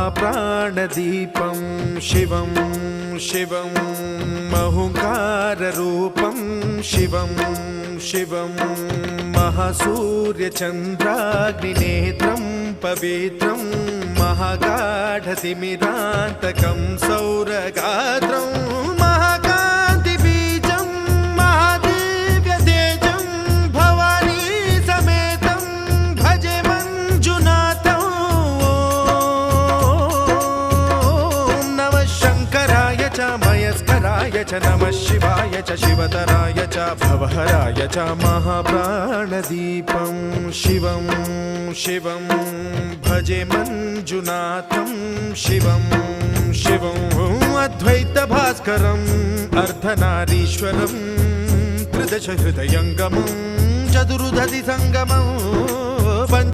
महाप्राणदीपं शिवं शिवं महुङ्काररूपं शिवं शिवं महासूर्यचन्द्राग्निनेत्रं पवित्रं महागाढतिमिरान्तकं सौरगात्रं महाकान्तिबीजं महादिव्यतेजं भवानी समेतं भजे मञ्जुनाथं। ॐ नमः शङ्कराय च मयस्कराय च नमः शिवाय च शिवतराय च भवहराय च महाप्राणदीपं शिवं शिवं भजे मञ्जुनाथं शिवं शिवं अद्वैतभास्करम् अर्धनारीश्वरं त्रिदश हृदयङ्गमं चतुर्दधि सङ्गमम्